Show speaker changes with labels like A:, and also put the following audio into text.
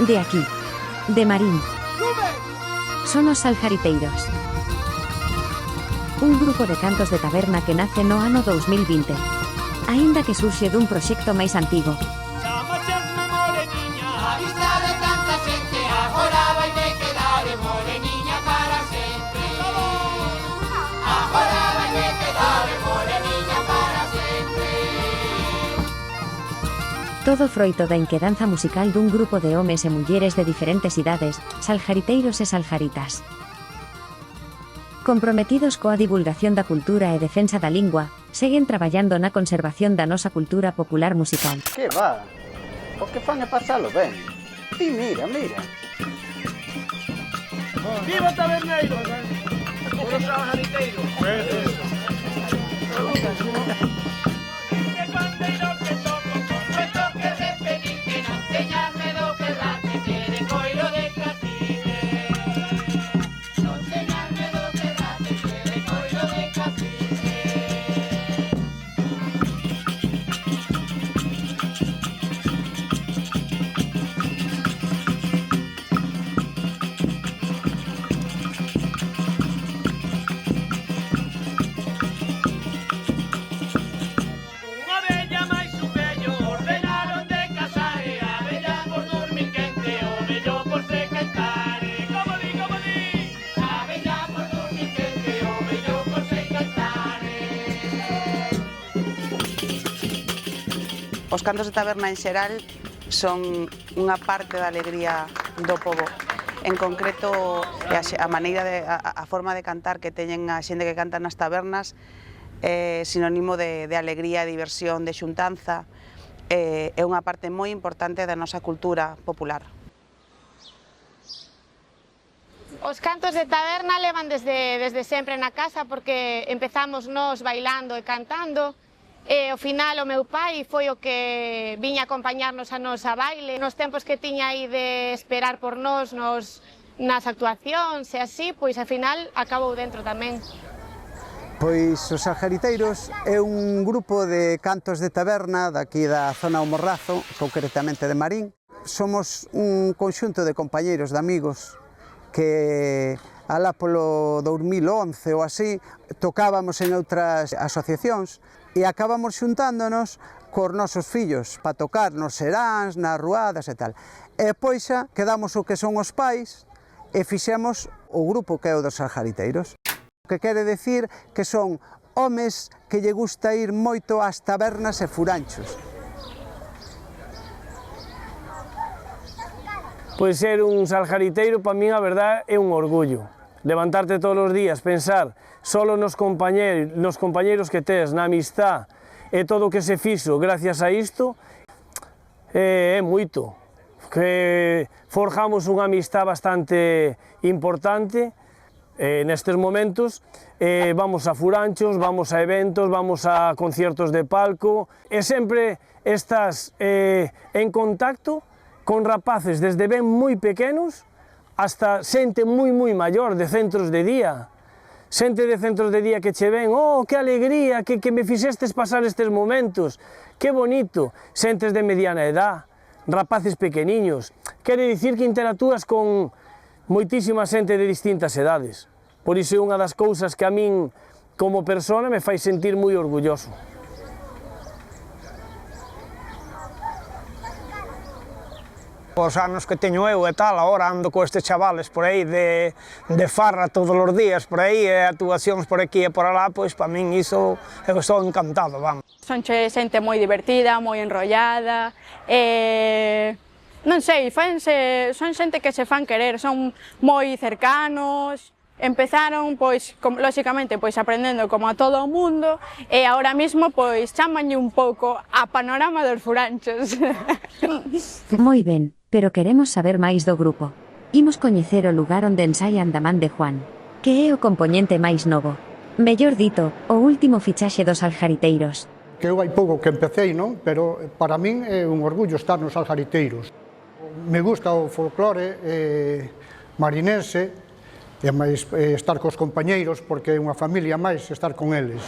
A: De aquí, de Marín. Son os Salgariteiros. Un grupo de cantos de taberna que nace no ano 2020. Aínda que surxe dun proxecto máis antigo. Todo froito da inquedanza musical dun grupo de homes e mulleres de diferentes idades, salgariteiros e salgaritas. Comprometidos coa divulgación da cultura e defensa da lingua, seguen traballando na conservación da nosa cultura popular musical.
B: Que va? O que fan é pasalo ben. Ti mira, mira.
C: Viva Taberneiro! Os salgariteiros!
D: Os cantos de taberna en xeral son unha parte da alegría do pobo. En concreto, a maneira a forma de cantar que teñen a xente que canta nas tabernas é sinónimo de alegría, diversión, de xuntanza. É unha parte moi importante da nosa cultura popular.
E: Os cantos de taberna levan desde sempre na casa porque empezamos nós bailando e cantando. E ao final o meu pai foi o que viña a acompañarnos a nos a baile. Nos tempos que tiña aí de esperar por nós nas actuacións e así, pois ao final acabou dentro tamén.
B: Pois os Salgariteiros é un grupo de cantos de taberna daqui da zona do Morrazo, concretamente de Marín. Somos un conxunto de compañeiros, de amigos, que alá polo 2011 ou así tocábamos en outras asociacións e acabamos xuntándonos cos nosos fillos para tocar nos seráns, nas ruadas e tal. E pois xa quedamos o que son os pais e fixemos o grupo que é o dos Salgariteiros. O que quere decir que son homes que lle gusta ir moito ás tabernas e furanchos.
C: Pois ser un salgariteiro, para min, a verdade, é un orgullo. Levantarte todos os días, pensar solo nos compañeiros que tes, na amistad, e todo o que se fixo gracias a isto, é moito. Que forjamos unha amistad bastante importante nestes momentos, vamos a furanchos, vamos a eventos, vamos a conciertos de palco, e sempre estás en contacto con rapaces desde ben moi pequenos hasta xente moi maior de centros de día. Xente de centros de día que che ven, oh, que alegría, que me fixestes pasar estes momentos, que bonito. Xentes de mediana edad, rapaces pequeniños. Quere dicir que interactúas con moitísima xente de distintas edades. Por iso é unha das cousas que a min, como persona, me fai sentir moi orgulloso.
F: Os anos que teño eu e tal, agora ando con estes chavales por aí de farra todos os días por aí, e actuacións por aquí e por alá, pois para min iso eu estou encantado, vamos.
G: Son xente moi divertida, moi enrollada, non sei, son xente que se fan querer, son moi cercanos. Empezaron, pois, lóxicamente, pois aprendendo como a todo o mundo e agora mesmo, pois, chámanlle un pouco a panorama dos furanchos.
A: Moi ben, pero queremos saber máis do grupo. Imos coñecer o lugar onde ensaian da man de Juan, que é o compoñente máis novo. Mellor dito, o último fichaxe dos Salgariteiros.
H: Que eu hai pouco que empecéi, non? Pero para min é un orgullo estar nos Salgariteiros. Me gusta o folclore marinense, e máis estar cos compañeiros, porque é unha familia máis estar con eles.